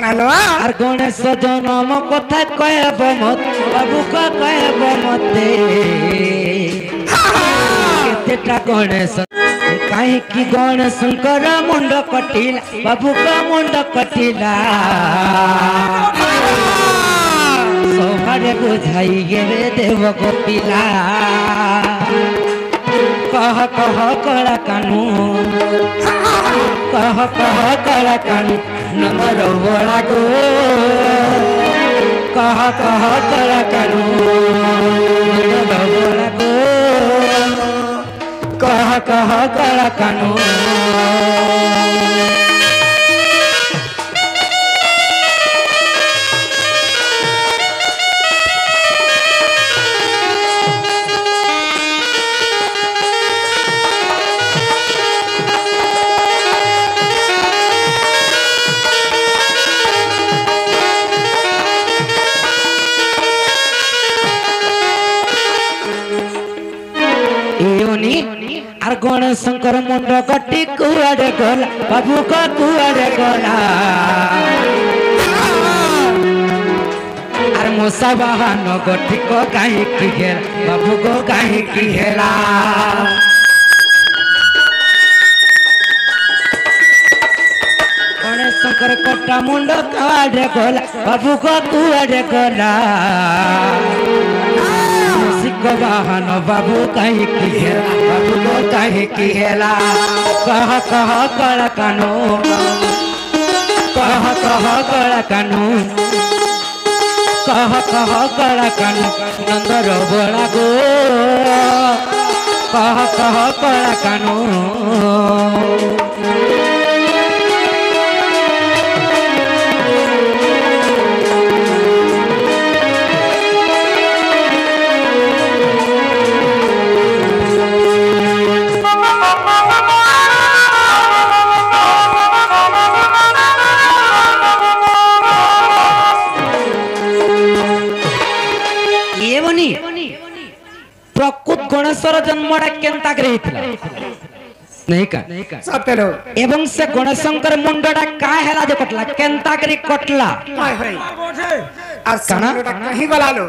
আর গণেশ জনম কথা কয়ব মত বাবু কয়ব মতে কেতেটা গণেশ কাহিকি গণেশଙ୍କର ମୁଣ୍ଡ କଟିଲା ବାବୁଙ୍କ ମୁଣ୍ଡ କଟିଲା ସଭାରେ ବୁଝାଇ ଗେରେ ଦେବ ଗୋପିଲା कह कह कला कानू कह कह कला कानू नंबर बड़ा गो कह कह कला कानू नंबर बड़ा गो कह कह कला कानू আর গণেশঙ্কর মুন্ড কটি কুয়াড়ে গলা বাবু কুয়াড়ে গলা আর মশা বাহান গটি কাহিকি হেলা বাবু কাহিকি হেলা গণেশঙ্কর কটা মুন্ড কুয়াড়ে গলা বাবু কুয়াড়ে গলা बाहन बाबू कहीं की हेला बाबू को कहीं की हेला कह कह कला कानू कह कह कला कानू कह कह कला कानू नंदर बड़ा गो कह कह कला कानू प्रकृत गणेशर जन्मटा केनता करे हितला नहीं का सतेलो एवं से गणेशंकर मुंडटा का हेला जे कटला केनता करी कटला हाय हाय आ मुंडटा कहीं गलालो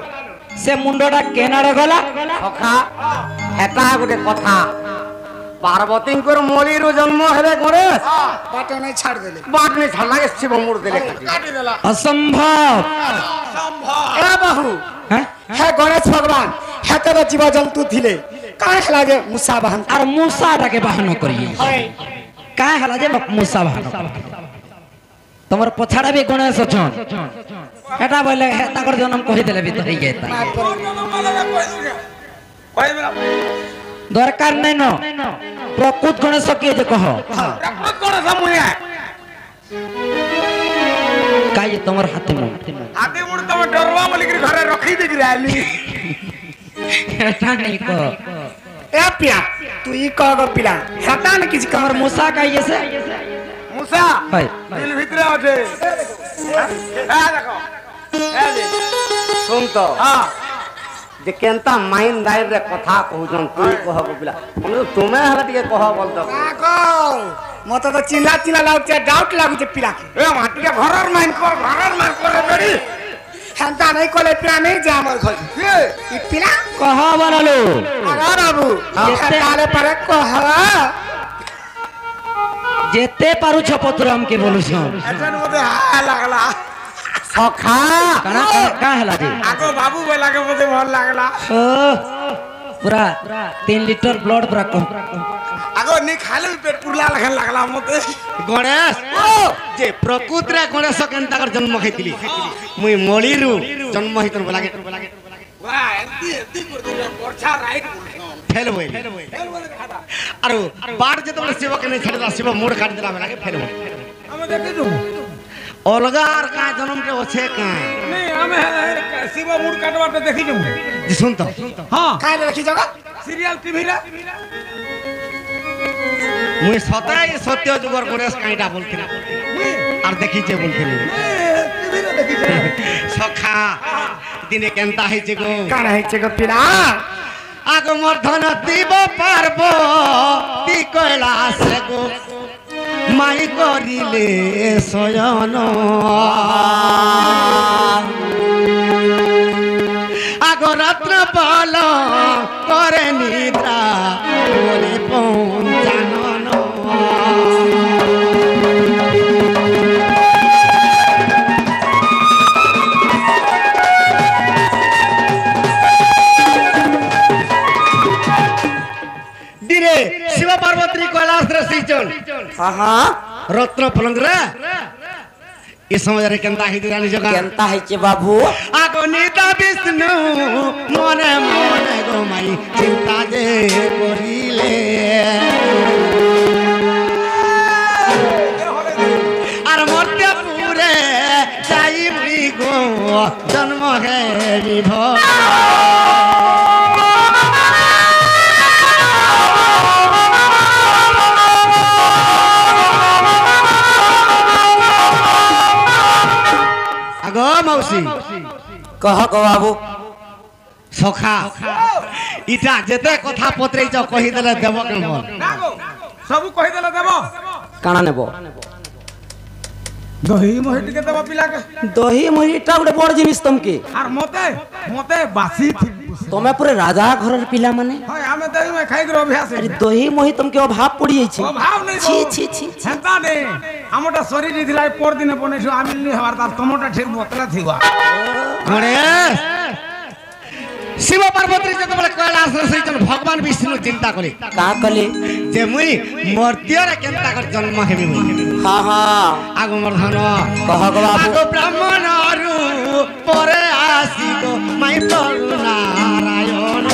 से मुंडटा केनारे गला सखा एटा गोटे कथा पार्वती को मोलीरो जन्म हेले गणेश बाटे नहीं छाड़ देले बाट नहीं छाड़ना के शिव मुड़ देले काटी देला असंभव असंभव ए बाहु है गणेश भगवान हेतर जीव जंतु थिले काहे हला जे मूसा वाहन और मूसा टाके वाहन करिए काहे हला जे मूसा वाहन तमर पछाड़ा भी गणेश छन एटा बोले ताकर जन्म कहि देले भीतर ही गेता दरकार नै न प्रकृत गणेश के जे कह प्रकृत गणेश मुया काई तमर हाथी मुंड तम डरवा बोली के घरे रखी दे गिर आली एटा नहीं को ए पिया तू ई कह गो पिला हटा न किसी कमर मूसा काई से मूसा हाय दिल भीतर आछे आ देखो ए दे सुन तो हां जे केनता माइन दाइर रे कथा कहउजन तू कह गो पिला तुम्हें हला के कह बोल दो को मत तो चिल्ला चिल्ला लागछ डाउट लागछ पिला ए माटी के घरर माइन कर बेड़ी हंता नहीं कोले पिला नहीं जामर खोज ई पिला कह बनलो अगर बाबू जेते आले पर कह जेते पारु छपत्र हमके बोलु छ एजन मते हा लागला सखा कना का हला जे आगो बाबू बोला के मते भल लागला ओ पूरा 3 लीटर ब्लड पूरा कम आगो नि खाले पेट पुरला लगन लागला मते गणेश ओ जे प्रकृत रे गणेश केनता कर जन्म खैतिली मुई मोलीरु जन्म हितन बोला के वाह एती कर दे वर्षा राइट फेल होई अरे बार जे तबले शिव के नहीं छड़ला शिव मोड़ काट देला बोला के फेल होई हम देखे छु अलगा आर का जन्म के ओछे का नहीं हमें शिव मोड़ काटवा पे देखि छु जी सुन तो हां काहे देखि जगह सीरियल टीवी रे मुई सताय सत्य जुगर गणेश काईटा बोलथिला आर देखि जे बोलथिली टीवी रे देखि जे सखा दिने केनता है जे गो काना है जे गो पिला आगो मर्धन दिब पार्बती कैलाश गो মাই করিলে শয়ন আগ রাত্র বল করে নিদ্রা বলে পঞ্চানন দিরে শিব পার্বতী কৈলাস রে শ্রীচন রত্ন পলঙ্গ রে এ সমাজরে কেনতা হইতি জানি জগা কেনতা হইছে বাবু আগনিতা বিষ্ণু মনে মনে গোমাই চিন্তা যে করিলে আর মর্তে পুরে যাইবি গো জন্ম হে বিভোর আগো মাউসী কহ গো বাবু সখা ইটা যেতে কথা পত্রেইছ কহি দেলে দেব কেন সবু কহি দেলে দেব কাଣା নেব দহি মহি টিকে দেব পিলাকে দহি মহিটা গোটে বড় জিনিস তমকে আর মতে মতে বাসি তুমি পুরে রাজা ঘরের পিলা মানে হয় আমি দহি মে খাই করে অভ্যাস আরে দহি মহি তমকে অভাব পড়ি যাইছে অভাব নাই ছি ছি ছি হেতা নে আমটা শরীর দিলাই পর দিনে বনেছো আমি নি হবার তার তোমটা ঠিক বতলা থিবা ঘরে শিব পার্বতী যেতবেলে কৈলাস সেইজন ভগবান বিষ্ণু চিন্তা করে কা কলে যে মুই মর্ত্যরে কেনতা করে জন্ম হেবি মুই হা হা আগ মোর ধন কহ গো বাবু আগ ব্রাহ্মণরু পরে আসিব মাই প্রভু নারায়ণ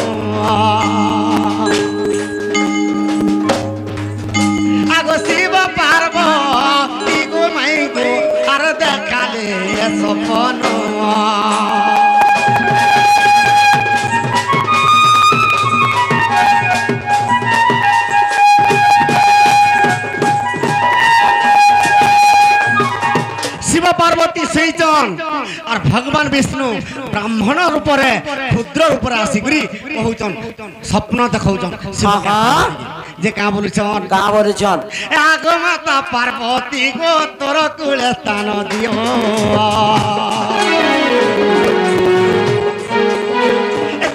আগ শিব পার্বতী গো মাই গো আর দেখালে সপন শিব পার্বতী সেইজন আর ভগবান বিষ্ণু ব্রাহ্মণ রূপরে ক্ষুদ্র রূপরে আসিকরি কহুচন স্বপ্ন দেখাউচন যে কা বলুছন কা বলুছন আগ মাতা পার্বতী গো তোর কুলে স্থান দিও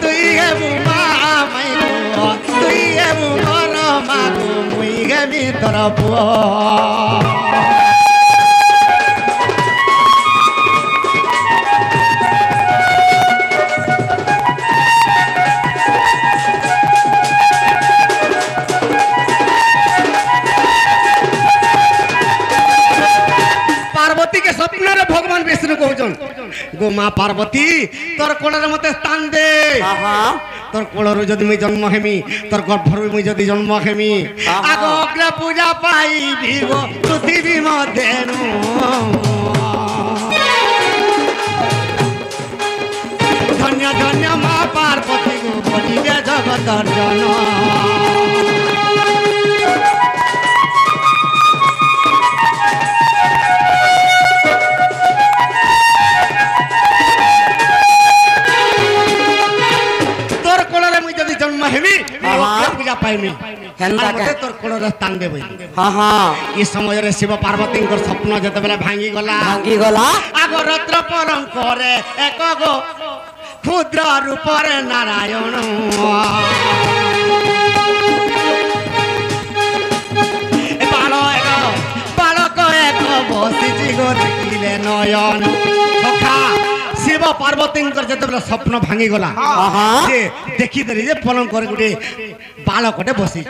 তুই হে মা মাই গো তুই হে মোর মা গো মুই হে মি তোর পুଅ पार्वती के स्वप्न रे भगवान विष्णु कहउछन गो मां पार्वती तोर कोलर मते स्थान दे तोर कोलर जदि मैं जन्म हेमी तोर गर्भर मैं जदि जन्म हेमी आगो अग्र पूजा पाई भी गो पृथ्वी मते नु धन्य धन्य मां पार्वती गो बलिवे जगत जन जन्म हेमी पूजा पाइमी मते तोर कोलर स्थान देबई हां हां ई समय रे शिव पार्वती को स्वप्न जते बेले भांगी गला आगो रत्न परम करे एक गो क्षुद्र रूप रे नारायण ए बालक एक बसिची गो देखिले नयन सखा शिव पार्वती जते स्वप्न भांगी गला से देखी देली जे पलंग कर गुटे बालकटे बसी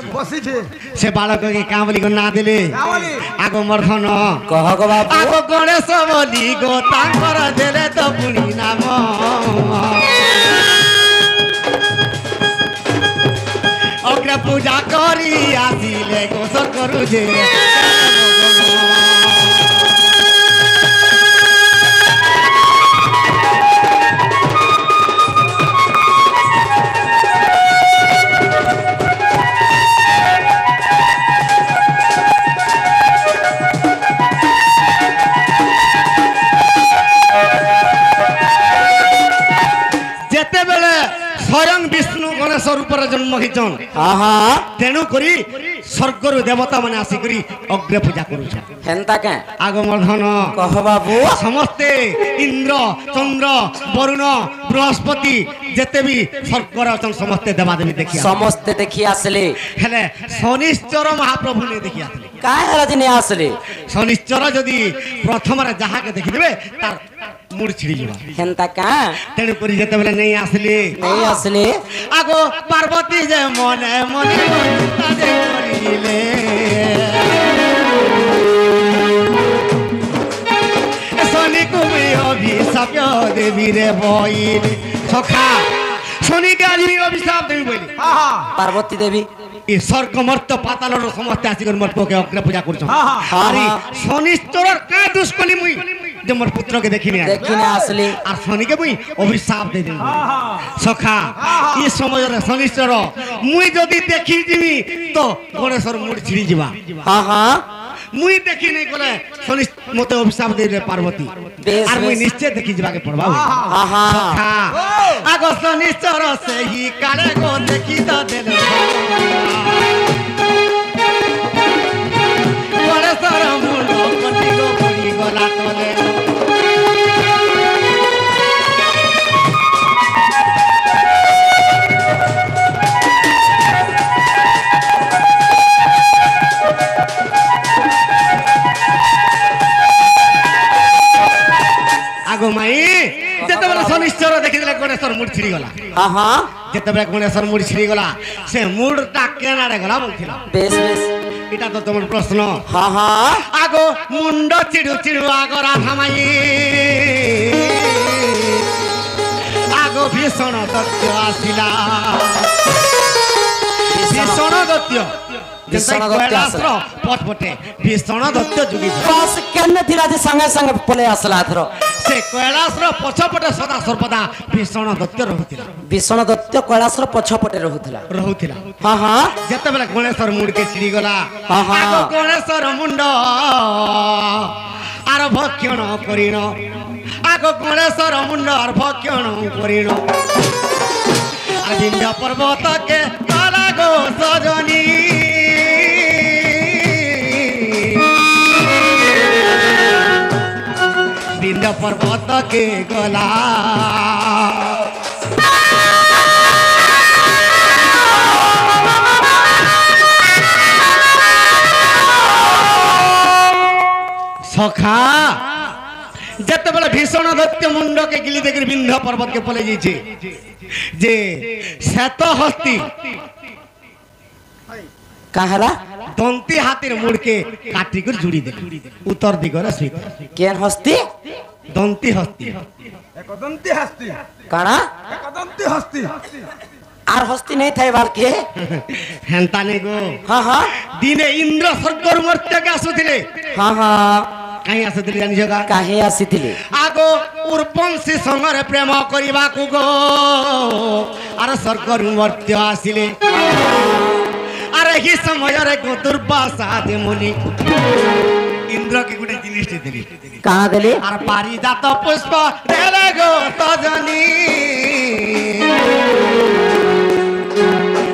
से बालक के का बोली ना देले आगो मर्धन कह गो बाबू आगो गणेश बोली गो तांकर देले तो पुनी नाम अग्र पूजा करी आसिले गोसर करू जे स्वयं विष्णु गणेश रूप जन्म होइछन तेणु करी স্বর্গর দেবতা মানে আসিকরি অগ্রে পূজা করুছ হেন্তা কে আগমর্ধন কহ বাবু সমস্তে ইন্দ্র চন্দ্র বরুণ বৃহস্পতি যেতে বি স্বর্গর অছন সমস্তে দেবাদেবী দেখি সমস্তে দেখি আসলে হেলে শনিশ্চর মহাপ্রভু নে দেখি আসলে কায় হেলা দিনে আসলে শনিশ্চর যদি প্রথমরে যাহাকে দেখিদেবে তার মুড় ছিড়ি যাবা হেন্তা কা তেণু করে যেতেবেলে নেই আসলে নেই আসলে আগো পার্বতী যে মনে মনে তাজে করিলে শনি কুমি অভিশাপ দেবী রে বইল সখা শনি গালি অভিশাপ দেবী বইলি পার্বতী দেবী এই স্বর্গমর্ত পাতালর সমস্ত আসিকর মোর পকে অগ্রে পূজা করছ হ্যাঁ, আরে শনিশ্চরর কা দুষ কলি মুই যে মোর পুত্রকে দেখিনি দেখিনে আসলে আর শনিকে মুই অভিশাপ দেই দিন সখা এই সময়ের শনিশ্চর মুই যদি দেখি দিবি তো গণেশর মুড় ছিড়ি যাবা হ্যাঁ হ্যাঁ মুই দেখি নাই গলে শনি মতে অভিশাপ দেই রে পার্বতী বেশ, আর মুই বেশ। নিশ্চয় দেখি যাবাকে পড়বা হ্যাঁ হ্যাঁ সখা আগো শনিশ্চর সেই কারে গো দেখি তো দেল গণেশর মুড় কটি গো পড়ি গলা তলে আগো মাই যেତେବେଳେ শনিশ্চর দেখিদেলে গণেশর মুড় ছিড়ি গলা হ্যাঁ হ্যাঁ যেତେବେଳେ গণেশর মুড় ছিড়ি গলা সে মুড়টা কেনারে গলা বলছিল বেশ বেশ এটা তো তোমার প্রশ্ন হ্যাঁ হ্যাঁ আগো মুন্ড চিড়ু চিড়ু আগরা থামাই আগো ভীষণ দত্ত আসিলা ভীষণ দত্ত ভীষণ দত্ত আসিলা। পটপটে ভীষণ দত্ত যুগি বাস কেন থিলা যে সঙ্গে সঙ্গে পলে আসলা এথর সে কৈলাসর পছপটে সদা সর্বদা ভীষণ দত্ত রহুଥିଲା ভীষণ দত্ত কৈলাসর পছপটে রহুଥିଲା রহুଥିଲା হ্যাঁ হ্যাঁ যেତେବେଳେ ଗଣେଶର ମୁଣ୍ଡକେ ଛିଡ଼ି ଗଲା ହଁ, ହଁ। ଆଗ ଗଣେଶର ମୁଣ୍ଡ ଆର ଭକ୍ଷଣ କରିଣ ଆଗ ଗଣେଶର ମୁଣ୍ଡ ଆର ଭକ୍ଷଣ କରିଣ আর বিন্ধ্য পর্বতকে গলা গো সজনী বিন্ধ্য পর্বতকে গলা সখা যেতেবেলে ভীষণ দৈত্য মুন্ডকে গিলি দেখি বিন্ধ্য পর্বতকে পলে যাইছে যে শ্বেত হস্তি কাহেলা দন্তি হাতির মুড়কে কাটি করে জুড়ি দিল উত্তর দিগরে সহিত কেন হস্তি দন্তি হস্তি একদন্তি হস্তি কানা একদন্তি হস্তি আর হস্তি নেই থাই বালকে হেন্তা নে গো হ্যাঁ হ্যাঁ দিনে ইন্দ্র স্বর্গর মর্ত্যকে আসুଥିଲେ হ্যাঁ হ্যাঁ কাহি আসুଥିଲେ জানিছ কা কাহে আসিଥିଲେ আগো উর্বংশী সঙ্গরে প্রেম করিবাকু গো আর স্বর্গর মর্ত্য আসিলে আর এই সমୟରେ গো দুর্বাসা দে মুনি ইন্দ্রকে গুটে জিনিসটি দিলি কাহা দেলি আর পারিজাত পুষ্প দেলে গো তজনী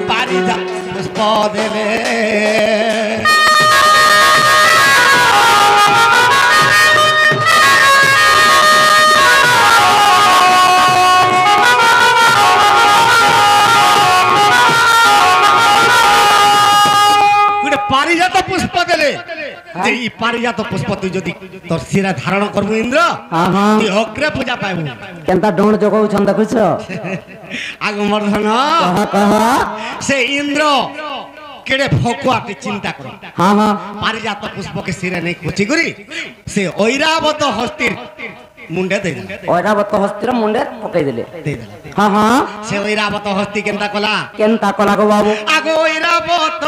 পারিজাত পুষ্প দেলে গুটে পারিজাত পুষ্প দেলে যে এই পারিজাত পুষ্প তুই যদি তোর শিরা ধারণ করবু ইন্দ্র হ্যাঁ হ্যাঁ তুই অগ্রে পূজা পাইবু কেনতা ডোণ জগাউছন দেখুছ আগমর্ধন কাহা কাহা সে ইন্দ্র কেড়ে ভকুয়াকে চিন্তা কর হ্যাঁ হ্যাঁ পারিজাত পুষ্পকে শিরে নেই কুচি করি সে ঐরাবত হস্তির মুন্ডে দেই দেলা ঐরাবত হস্তির মুন্ডে পকাই দিলে দেই দেলা হ্যাঁ হ্যাঁ সে ঐরাবত হস্তি কেনতা কলা কেনতা কলা গো বাবু আগো ঐরাবত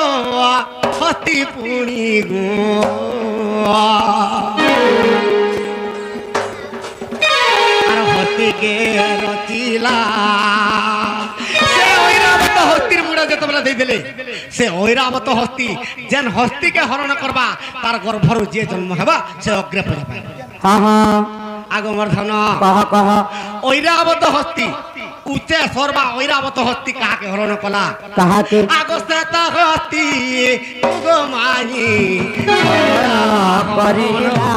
হস্তি পুনি গো আর হস্তিকে রচিলা সে ঐরাবত হস্তির মুড়ে যেতবেলা দেই দেলে সে ঐরাবত হস্তি যেন হস্তিকে হরণ করবা তার গর্ভরু যে জন্ম হেবা সে অগ্রে পূজা পাইবা হ্যাঁ হ্যাঁ আগমর্ধন কাহা কাহা ঐরাবত হস্তি উচ্চে সর্বা ঐরাবত হস্তি কাহাকে হরণ কলা কাহাকে আগস্তে তো হস্তি গো মাই করিলা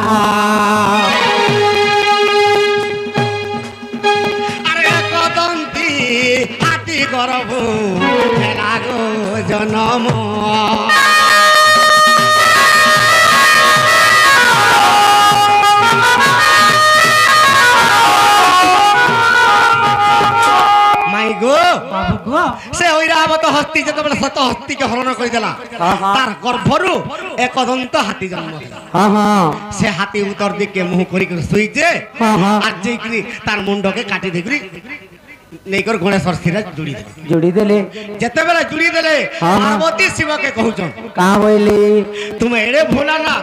আরে কদন্তি হাতি গরব হেলা গো জনম মাই গো বাবু গো সে ঐরাবত হস্তি যেতবেলে শত হস্তিকে হরণ করিদেলা তার গর্ভরু একদন্ত হাতি জন্ম ହେଲା। হ্যাঁ হ্যাঁ সে হাতি উত্তর দিকে মুহ করি শুইছে হ্যাঁ, হ্যাঁ। আর যেইকরি তার মুন্ডকে কাটি দেইকরি নেইকর গণেশ্বর স্থিরে জুড়ি দেবে জুড়ি দেলে যেতেবেলে জুড়ি দেলে হ্যাঁ, হ্যাঁ। পার্বতী শিবকে কহুছন কাহা বইলি তুমি এড়ে ভোলা না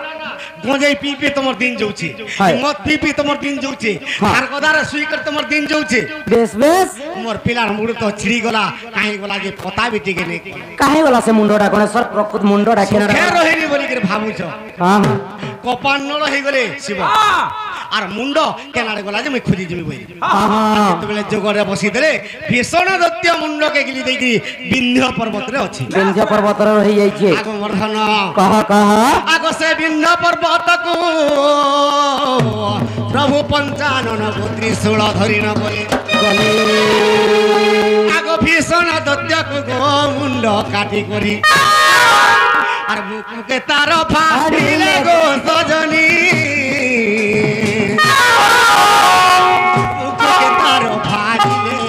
গঞ্জাই পি পি তোমার দিন যাଉଛି হায়। মদ পি পি তোমার দিন যাଉଛି হ্যাঁ। আর গদারে শুই করে তোমার দিন যাଉଛି বেশ বেশ মোর পিলার মুড় তো ছিড়ি গলা কাহি গলা যে পতা বিটি গেলে কাহে গলা সে মুন্ডটা গণেশ্বর প্রকৃত মুন্ডটা কেন ফের রহিনি বলি করে ভাবুছ হ্যাঁ হ্যাঁ কপান নড় হয়ে গলে শিব আর মুন্ড কেনারে গলা যে মুই খুঁজি যাবি বই হ্যাঁ হ্যাঁ যেତେବେଳେ ଯୋଗରେ ବସିଥିଲେ ଭୀଷଣ ଦୈତ୍ୟ ମୁଣ୍ଡକେ ଗିଳି ଦେଇକି ବିନ୍ଧ୍ୟ ପର୍ବତରେ ଅଛି ବିନ୍ଧ୍ୟ ପର୍ବତର ରହି ଯାଇଛି ଆଗ ବର୍ଦ୍ଧନ କହ କହ ଆଗ ସେ ବିନ୍ଧ୍ୟ ପର୍ବତକୁ ପ୍ରଭୁ ପଞ୍ଚାନନ ତ୍ରିଶୂଳ ଧରିଣ ବୋଲେ ଆଗ ଭୀଷଣ ଦୈତ୍ୟକୁ ଗୋ ମୁଣ୍ଡ କାଟି କରି আর বুকুকে তার ফাটিলে গো সজনী বুকুকে তার ফাটিলে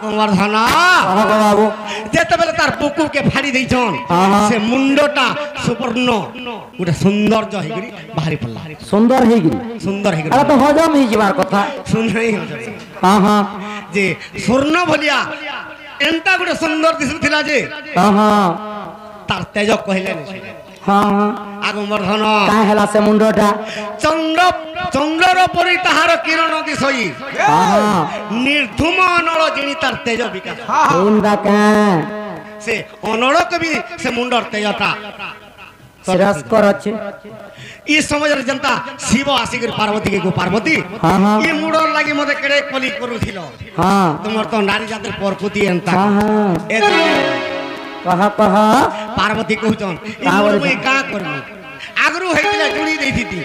গোবর্ধন কহ গো বাবু যেতেবেলে তার বুকুকে ফাড়ি ଦେଇଛନ୍ হ্যাঁ, হ্যাঁ। সে মুন্ডটা সুবর্ণ গোটে সৌন্দর্য হইকরি বাহারি পড়লা সুন্দর ହେଇକିରି সুন্দর হইকরি আরে তো হজম ହେଇଯିବାର কথা সুন্দর হ্যাঁ হ্যাঁ যে স্বর্ণ ভলিয়া এন্তা গোটে সুন্দর দিশুଥିଲା যে হ্যাঁ হ্যাঁ তার তেজ কহিলেন হ্যাঁ হ্যাঁ আগমর্ধন কাহে ହେଲା ସେ ମୁଣ୍ଡଟା চন্দ্র চন্দ্রর পরি তাহার কিরণ দিশই হ্যাঁ হ্যাঁ নির্ধুম অনল যিনি তার তেজ বিকাশ ଏନ୍ତା କାଁ সে অনড়ক বি সে মুন্ডর তেজটা ଶିରସ୍କର ଅଛି ই সমাজের জনতা শিব আসিকি পার্বতী কে গো পার্বতী হ্যাঁ হ্যাঁ ই মুডর লাগি মতে কেড়ে কলি করুছিল হ্যাঁ তোমার তো নারী জাতের পরপতি এন্তা হ্যাঁ হ্যাঁ এ কহ কহ পার্বতী কହୁଛন ই মুড মুই কা করবি আগরু হইতিলা জুড়ি দেইতিতি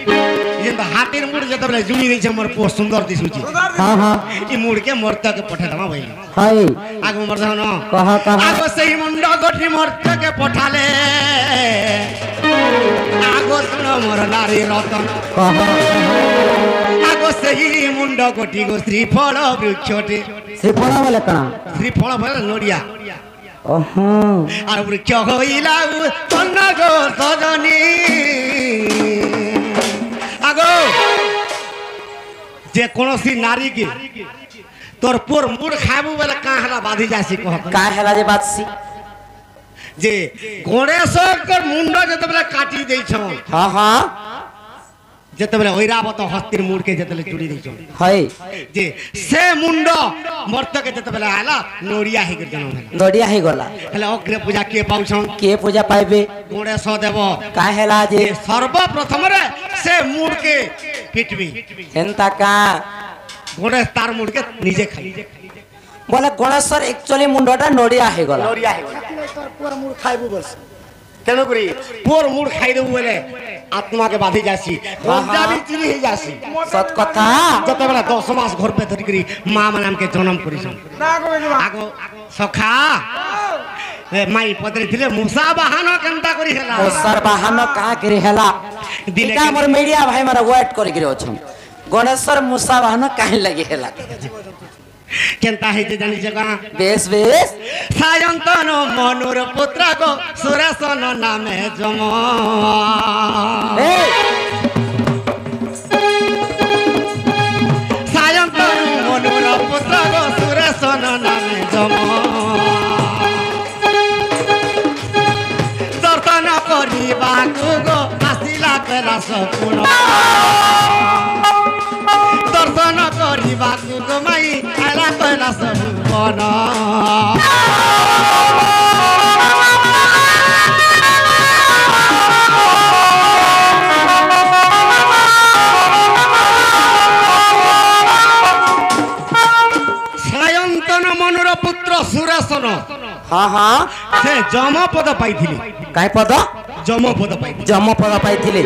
যেন হাতের মুড যেতবেলে জুড়ি দেইছে মোর পো সুন্দর দিশুছি হ্যাঁ হ্যাঁ ই মুডকে মর্তকে পঠে দমা ভাই হাই আগ মর্ধন কহ কহ আগ সেই মুন্ড গঠি মর্তকে পঠালে আগ শুন মোর নারী রতন কহ আগ সেই মুন্ড গঠি গো শ্রীফল বৃক্ষটি শ্রীফଳ ବୋଲେ କାଣା শ্রীফল বলে নড়িয়া ଓହୋ আর বৃক্ষ হইলা তন্ন গো সজনী আগো যে কোনসি নারী কি তোর পুর মুড় খাইবু বলে কা হলা বাঁধি যাসি কহ କାଁ ହେଲା ଯେ ବାଦସି যে গণেশকর মুন্ড যেতবেলে কাটি দেইছন ହଁ ହଁ যেতবেলে ঐরাবত হস্তির মুড়কে যেতবেলে চুড়ি দেইছন ହଇ যে সে মুন্ড মর্তকে যেতবেলে আলা নড়িয়া হইকে জন্ম ହେଲା ଦଡ଼ିଆ ହେଇଗଲା ହେଲେ ଅଗ୍ନି ପୂଜା କିଏ ପାଉଛନ୍ କିଏ ପୂଜା ପାଇବେ ଗଣେଶ ଦେବ କାଁ ହେଲା ଯେ যে সর্বপ্রথমরে সে মুড়কে পিটবি ଏନ୍ତା କାଁ গণেশ তার মুড়কে নিজে খাই ବୋଲେ ଗଣେଶର ଏକ୍ଚୁଆଲି ମୁଣ୍ଡଟା ନଡ଼ିଆ ହେଇଗଲା তেণুকরি পুর মুড় খাই দেবু বলে আত্মাকে বাঁধি যাসি লজ্জা বি চিনি হয়ে যাসি সত কথা যেতবেলে 10 মাস ঘর পে ধরিকি মা মানে আমাকে জন্ম করিছন না কবে দিবা আগ সখা এ মাই পদরে ଥିଲେ মুসা বাহান কেনতা করি হেলা ଓଷାର ବାହାନ କାଁ କରି ହେଲା ଦିନେ ଏଇଟା ଆମର ମିଡିଆ ଭାଇ ମାନେ ୱେଟ୍ କରିକିରି ଅଛନ୍ ଗଣେଶର ମୂଷା ବାହାନ କାହିଁ ଲାଗି ହେଲା কেনতা হইতে জানিছ গাঁ ବେଶ ବେଶ সায়ন্তন মনুর পুত্র গো সুরেশন নামে জম এই সায়ন্তন মনুর পুত্র গো সুরেশন নামে জম দর্শন করিবাকু গো আসিলা পেরা সকুণ দর্শন করিবাকু গো মাই আলা পেরা সকুণ ସୁଦର୍ଶନ ହଁ ହଁ ସେ ଯମ ପଦ ପାଇଥିଲେ କାହିଁ ପଦ ଯମ ପଦ ପାଇଥିଲେ ଯମ ପଦ ପାଇଥିଲେ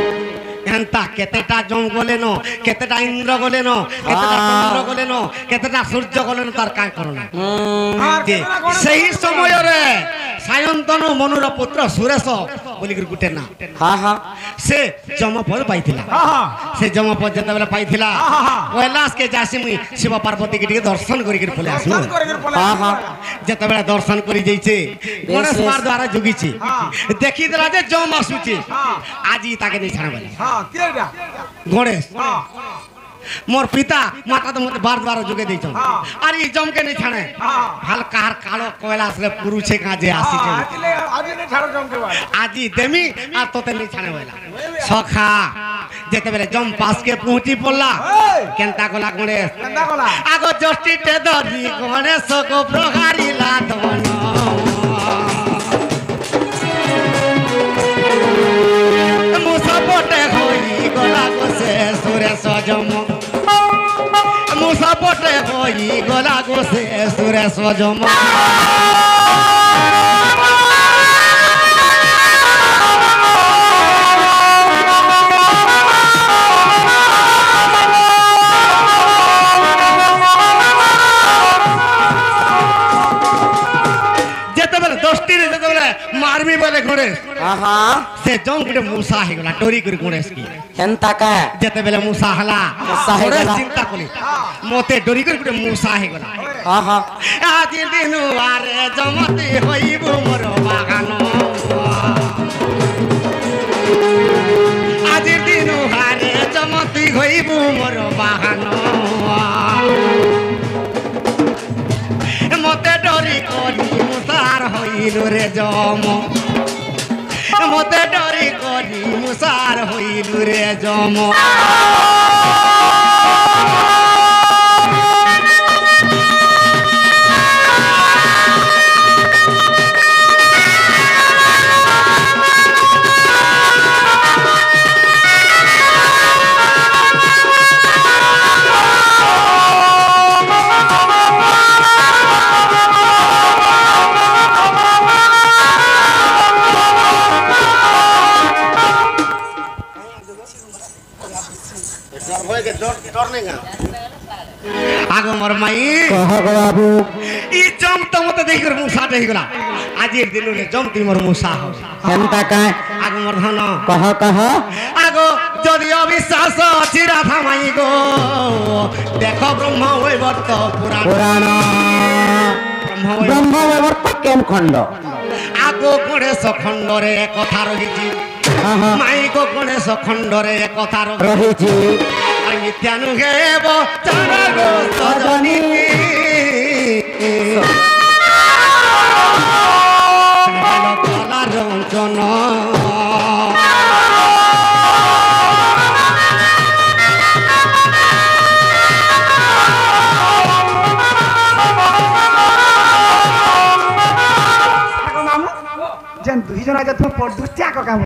ଏନ୍ତା କେତେଟା ଯମ ଗଲେନ କେତେଟା ଇନ୍ଦ୍ର ଗଲେନ କେତେଟା ଚନ୍ଦ୍ର ଗଲେନ କେତେଟା ସୂର୍ଯ୍ୟ ଗଲେନ ତାର କାଇଁ କରନା ଯେ ସେହି ସମୟରେ ସାୟନ୍ତନ ମନୁର ପୁତ୍ର ସୁରେଶ ବୋଲିକିରି ଗୋଟେ ନା ହଁ ହଁ ସେ ଯମ ପଦ ପାଇଥିଲା ସେ ଯମ ପଦ ଯେତେବେଳେ ପାଇଥିଲା କୈଳାସକେ ଯାସି ମୁଇଁ ଶିବ ପାର୍ବତୀକି ଟିକେ ଦର୍ଶନ କରିକିରି ପଳେଇ ଆସିବୁ ହଁ ହଁ ଯେତେବେଳେ ଦର୍ଶନ କରି ଯାଇଛେ ଗଣେଶ ମାର ଦ୍ୱାରା ଜୁଗିଛି ଦେଖିଦେଲା ଯେ ଯମ ଆସୁଛି ଆଜି ତାକେ ନେଇ ଛାଣ ବୋଲେ ଗଣେଶ मोर पिता माता तो मते बार बार जुगे दै छन अरे जम के नहीं छाणे हाल कार कालो कैलाश रे पुरुषे का जे आसी छे आजी नहीं छाड़ो जम के आजी देमी आ तोते नहीं छाणे वाला सखा जेते बेले जम पास के पहुंची पड़ला केनता गला गणेश केनता गला आगो जस्टी टे धरी गणेश को प्रहारी ला दवन मुसा पोटे होई गला को से सुरेश जम मुसा पोटे होई गला को से सुरेश जम मारमी बोले गणेश से जम गुटे मूसा हे गला टोरी कर गणेश की केनता का जते बेले मूसा हला गणेश चिंता कोली मोते डोरी कर गुटे मूसा हे गला हां हां आज दिन वारे जमती होइबो मोर बागान आज दिन वारे जमती होइबो मोर बागान मोते डोरी करी मुसार होइलो रे जम मोते डोरी करी मुसार होइलो रे जम आगो मोर माई कह बाबू ई जम त मते देख कर मुसा देख गला आज एक दिन रे जम ती मोर मुसा हो केनता का आगो मोर धन कह आगो जदि अविश्वास अछि राधा माई गो देखो ब्रह्म वैवर्त पुराण ब्रह्म वैवर्त केन खंड आगो गणेश खंड रे कथा रहिछि माई को गणेश खंड रे कथा रहिछि नित्यानुगेव चरणगो सजनी कला रंजन जेन दुई जना जे तुम पड़ दुत्या को काम